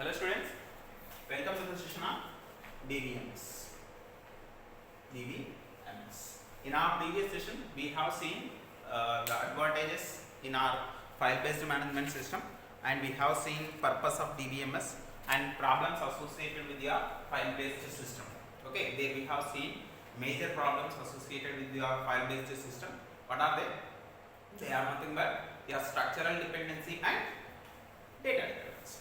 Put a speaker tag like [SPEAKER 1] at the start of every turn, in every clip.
[SPEAKER 1] Hello students, welcome to the session on DBMS. In our previous session, we have seen the advantages in our file-based management system, and we have seen purpose of DBMS and problems associated with your file-based system. Okay, there we have seen major problems associated with your file-based system. What are they? They are nothing but your structural dependency and data dependency.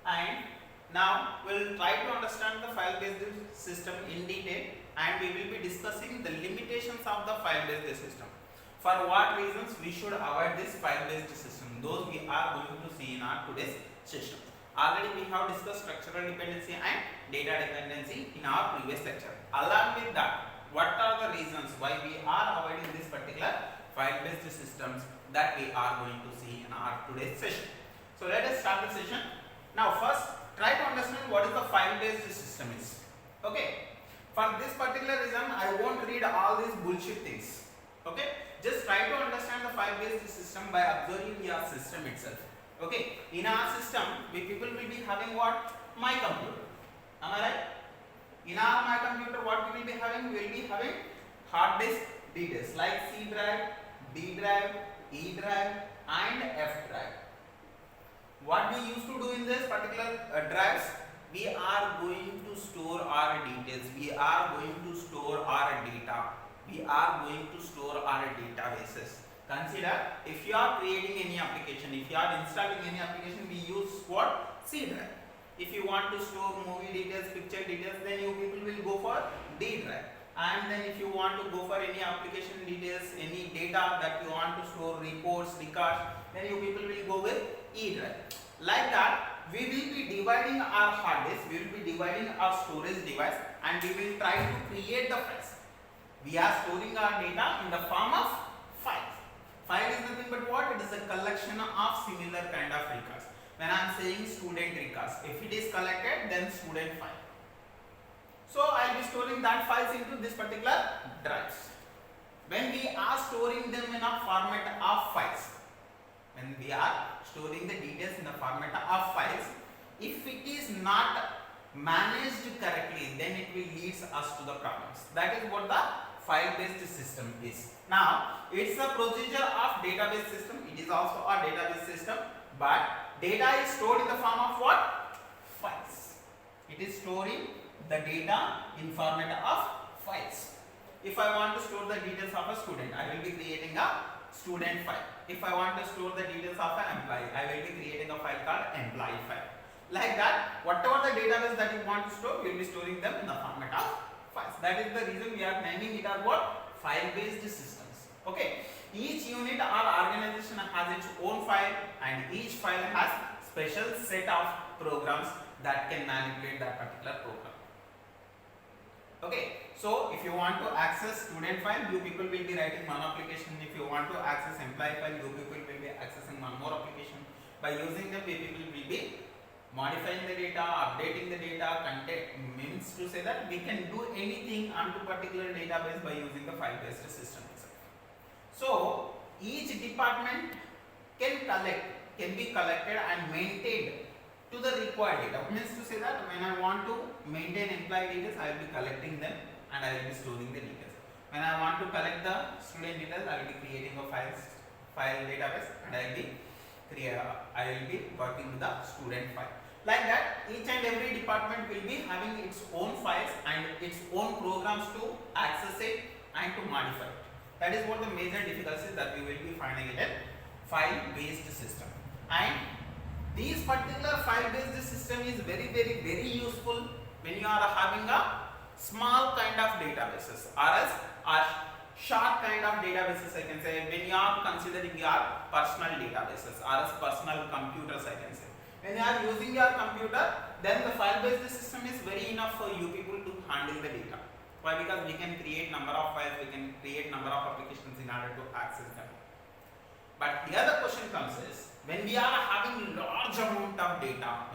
[SPEAKER 1] And now we'll try to understand the file-based system in detail, and we will be discussing the limitations of the file-based system. For what reasons we should avoid this file-based system, those we are going to see in our today's session. Already we have discussed structural dependency and data dependency in our previous lecture. Along with that, what are the reasons why we are avoiding this particular file-based systems that we are going to see in our today's session. So let us start the session. Now first, try to understand what is the file-based system is. Okay. For this particular reason, I won't read all these bullshit things. Okay. Just try to understand the file-based system by observing your system itself. Okay. In our system, we people will be having what? My computer. Am I right? In our my computer, what we will be having? We will be having hard disk details like C drive, D drive, E drive, and F drive. What we used to do in this particular drives, we are going to store our details, we are going to store our data, we are going to store our databases. Consider, if you are creating any application, if you are installing any application, we use what? C drive. If you want to store movie details, picture details, then you people will go for D drive. And then if you want to go for any application details, any data that you want to store, reports, records, then you people will go with E drive. Like that, we will be dividing our hard disk, we will be dividing our storage device, and we will try to create the files. We are storing our data in the form of files. File is nothing but what? It is a collection of similar kind of records. When I am saying student records, if it is collected, then student file. So I will be storing that files into this particular drives. When we are storing them in a format of files, when we are storing the details in the format of files, if it is not managed correctly, then it will lead us to the problems. That is what the file-based system is. Now, it's a procedure of database system. It is also a database system, but data is stored in the form of what? Files. It is storing the data in format of files. If I want to store the details of a student, I will be creating a student file. If I want to store the details of an employee, I will be creating a file called employee file. Like that, whatever the database that you want to store, you will be storing them in the format of files. That is the reason we are naming it as what? File-based systems. Okay. Each unit or organization has its own file, and each file has special set of programs that can manipulate that particular program. Okay, so if you want to access student file, you people will be writing one application. If you want to access employee file, you people will be accessing one more application. By using them, we people will be modifying the data, updating the data. Content means to say that we can do anything onto particular database by using the file-based system itself. So each department can be collected and maintained to the required data. Means to say that when I want to maintain employee details, I will be collecting them and I will be storing the details. When I want to collect the student details, I will be creating a file database, and I will be working with the student file. Like that, each and every department will be having its own files and its own programs to access it and to modify it. That is what the major difficulties that we will be finding in a file-based system. And this particular file-based system is very useful when you are having a small kind of databases, or else a short kind of databases, I can say, when you are considering your personal databases or as personal computers, I can say. When you are using your computer, then the file-based system is very enough for you people to handle the data. Why? Because we can create number of files, we can create number of applications in order to access them. But here the question comes is, when we are having large amount of data,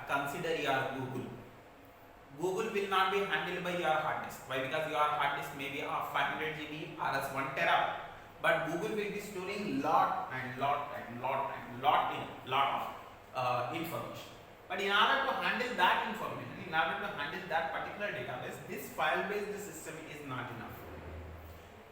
[SPEAKER 1] consider your Google. Google will not be handled by your hard disk. Why? Because your hard disk may be of 500 GB or as 1 terabyte. But Google will be storing lot of information. But in order to handle that information, in order to handle that particular database, this file-based system is not enough.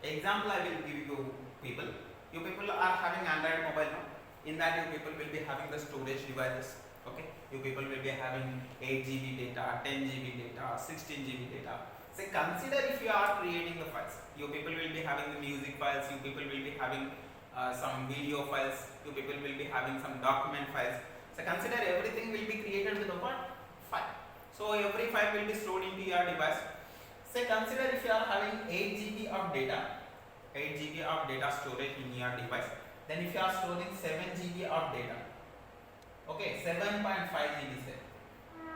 [SPEAKER 1] Example I will give you people. You people are having Android mobile now. In that you people will be having the storage devices. Okay. You people will be having 8 GB data, 10 GB data, 16 GB data. So consider if you are creating the files. You people will be having the music files. You people will be having some video files. You people will be having some document files. So consider everything will be created with a what? File. So every file will be stored into your device. Say consider if you are having 8 GB of data, 8 GB of data storage in your device. Then if you are storing 7 GB of data, okay, 7.5 GB say.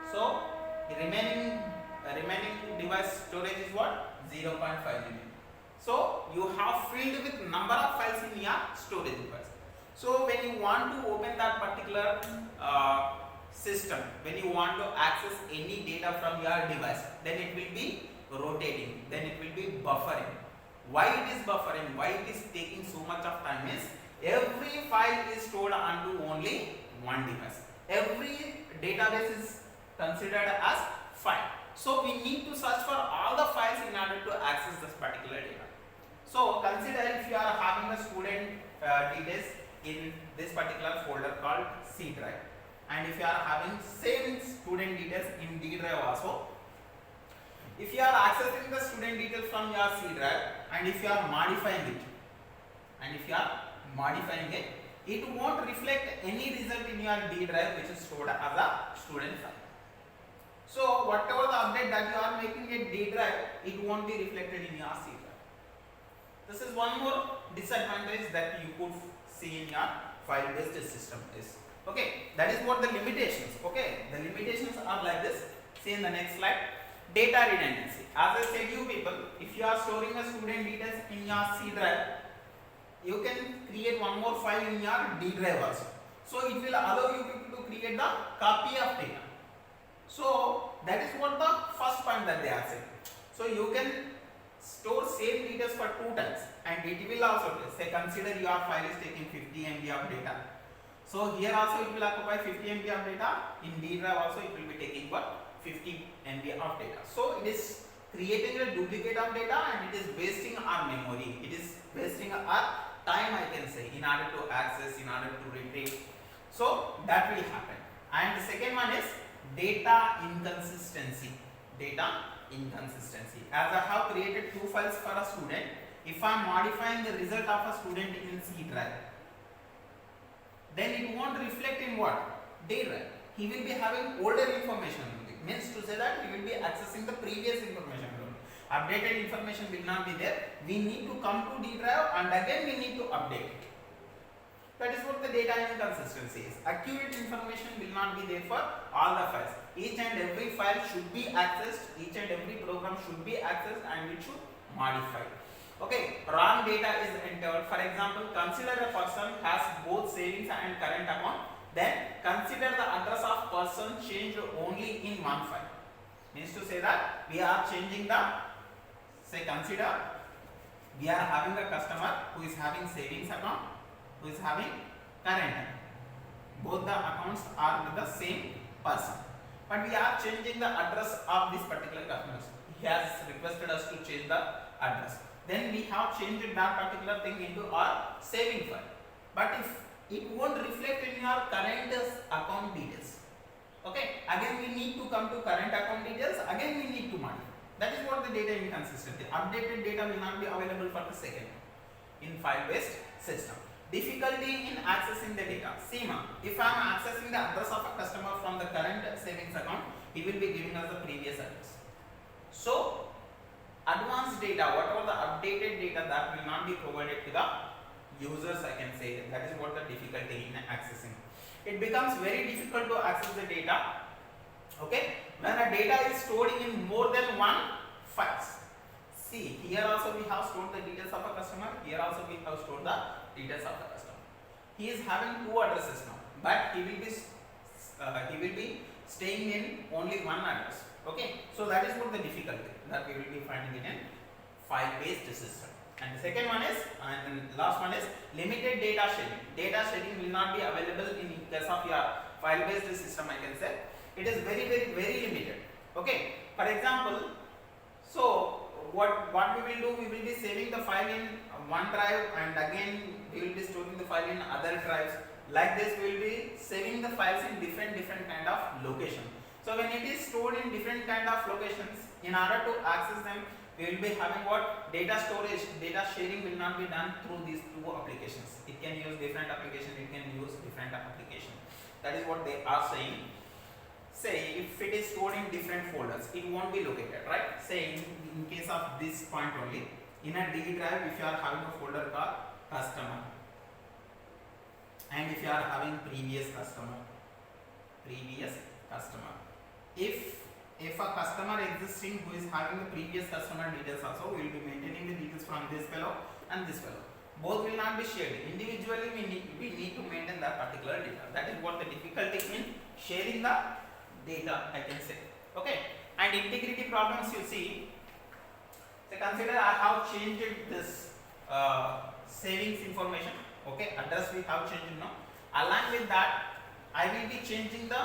[SPEAKER 1] So the remaining device storage is what? 0.5 GB. So you have filled with number of files in your storage device. So when you want to open that particular system, when you want to access any data from your device, then it will be rotating, then it will be buffering. Why it is buffering, why it is taking so much of time is every file is stored onto only one device. Every database is considered as file. So we need to search for all the files in order to access this particular data. So consider if you are having a student details in this particular folder called C drive, and if you are having same student details in D drive also. If you are accessing the student details from your C drive, and if you are modifying it, it won't reflect any result in your D drive which is stored as a student file. So whatever the update that you are making in D drive, it won't be reflected in your C drive. This is one more disadvantage that you could see in your file-based system is. Okay, that is what the limitations. Okay, the limitations are like this. See in the next slide. Data redundancy. As I said you people, if you are storing a student details in your C drive, you can create one more file in your D drive also. So it will allow you people to create the copy of data. So that is what the first point that they are saying. So you can store same details for 2 times, and it will also say consider your file is taking 50 MB of data. So here also it will occupy 50 MB of data. In D drive also it will be taking what? 50 MB of data. So it is creating a duplicate of data, and it is wasting our memory. It is wasting our time, I can say, in order to access, in order to retrieve. So that will happen. And the second one is data inconsistency. Data inconsistency. As I have created 2 files for a student, if I am modifying the result of a student in C drive, then it won't reflect in what? D drive. He will be having older information only. Means to say that he will be accessing the previous information only. Updated information will not be there. We need to come to D drive, and again we need to update it. That is what the data inconsistency is. Accurate information will not be there for all the files. Each and every file should be accessed, each and every program should be accessed, and it should modify. Okay, wrong data is entered. For example, consider a person has both savings and current account. Then consider the address of person changed only in one file. Means to say that we are changing the, say consider we are having a customer who is having savings account, who is having current account. Both the accounts are with the same person, but we are changing the address of this particular customer. He has requested us to change the address. Then we have changed that particular thing into our saving file. But if it won't reflect in your current account details. Okay, again we need to come to current account details, again we need to modify. That is what the data inconsistency. Updated data will not be available for the second in file-based system. Difficulty in accessing the data. SEMA. If I am accessing the address of a customer from the current savings account, he will be giving us the previous address. So, advanced data, whatever the updated data, that will not be provided to the users, I can say. That is what the difficulty in accessing. It becomes very difficult to access the data. Okay, when a data is stored in more than one files. See, here also we have stored the details of a customer. Here also we have stored the details of the customer. He is having 2 addresses now, but he will be staying in only one address. Okay, so that is what the difficulty that we will be finding in a file-based system. And the second one is, and last one is limited data sharing. Data sharing will not be available in case of your file based system, I can say it is very limited. Okay, for example, so what we will do, we will be saving the file in one drive and again we will be storing the file in other drives. Like this we will be saving the files in different kind of location. So when it is stored in different kind of locations, in order to access them, we will be having what? Data storage, data sharing will not be done through these two applications. It can use different application, it can use different application. That is what they are saying. Say if it is stored in different folders, it won't be located, right? Say in case of this point only, in a D drive, if you are having a folder called customer, and if you are having previous customer, if a customer existing who is having the previous customer details also, we will be maintaining the details from this fellow and this fellow. Both will not be shared. Individually we need to maintain that particular data. That is what the difficulty in sharing the data, I can say. Okay, and integrity problems you see. So consider I have changed this savings information. Okay, address we have changed now. Along with that, I will be changing the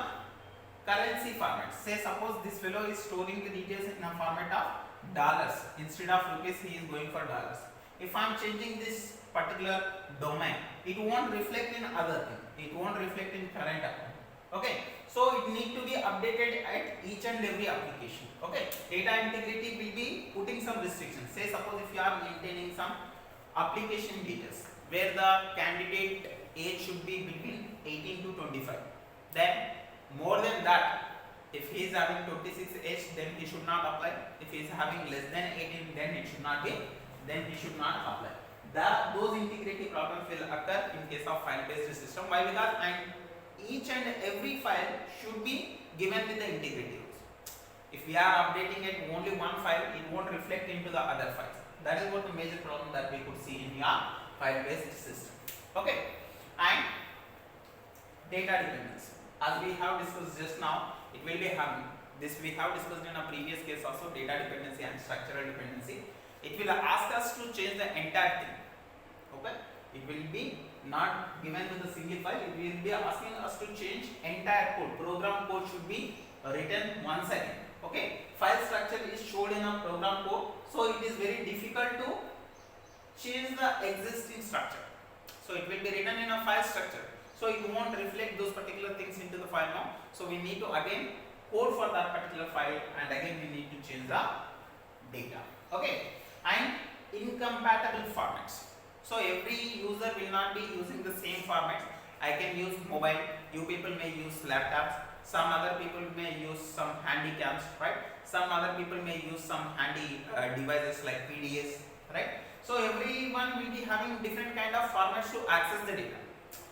[SPEAKER 1] currency format. Say suppose this fellow is storing the details in a format of dollars. Instead of rupees, he is going for dollars. If I am changing this particular domain, it won't reflect in other thing. It won't reflect in current account. Okay, so it need to be updated at each and every application. Okay, data integrity will be putting some restrictions. Say suppose if you are maintaining some application details where the candidate age should be between 18 to 25, then more than that, if he is having 26 age, then he should not apply. If he is having less than 18, then it should not be, then he should not apply. Those integrity problems will occur in case of file based system. Why? Because each and every file should be given with the integrity rules. If we are updating it only one file, it won't reflect into the other files. That is what the major problem that we could see in your file based system. Okay, and data dependence. As we have discussed just now, it will be having this. We have discussed in a previous case also, data dependency and structural dependency. It will ask us to change the entire thing. Okay, it will be not given with a single file. It will be asking us to change entire code. Program code should be written once again. Okay, file structure is shown in a program code, so it is very difficult to change the existing structure. So it will be written in a file structure, so it won't reflect those particular things into the file now. So we need to again code for that particular file, and again we need to change the data. Okay, and incompatible formats. So every user will not be using the same formats. I can use mobile, you people may use laptops, some other people may use some handy cams, right? Some other people may use some handy devices like PDAs, right? So everyone will be having different kind of formats to access the data,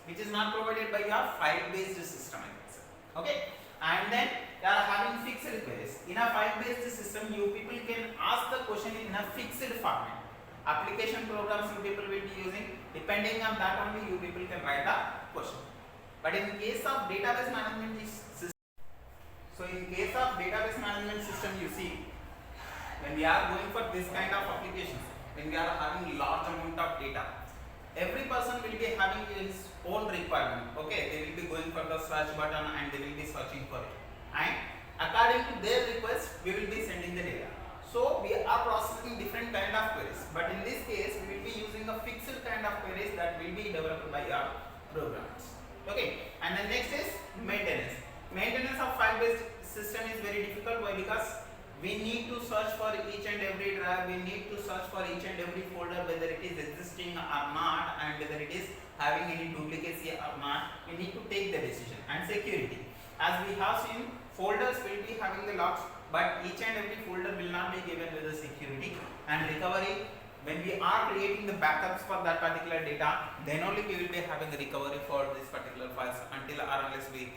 [SPEAKER 1] which is not provided by your file based system, I can say. Okay, and then you are having fixed queries. In a file based system, you people can ask the question in a fixed format. Application programs you people will be using, depending on that only you people can write the question. But in case of database management system, so in case of database management system, you see, when we are going for this kind of applications, when we are having large amount of data, every person will be having his own requirement. Okay, they will be going for the search button and they will be searching for it, and according to their request, we will be sending the data. So we are processing different kind of queries, but in this case we will be using a fixed kind of queries that will be developed by our programs. Okay, and the next is maintenance. Maintenance of file based system is very difficult. Why? Because we need to search for each and every drive, we need to search for each and every folder, whether it is existing or not, and whether it is having any duplicacy or not. We need to take the decision. And security, as we have seen, folders will be having the locks, but each and every folder will not be given with the security. And recovery, when we are creating the backups for that particular data, then only we will be having the recovery for this particular files. Until or unless we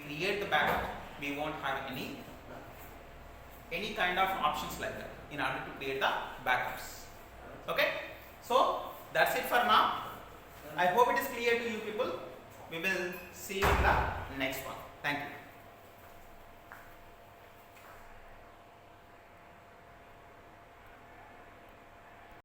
[SPEAKER 1] create the backup, we won't have any kind of options like that in order to create the backups. Okay, so that's it for now. I hope it is clear to you people. We will see you in the next one. Thank you.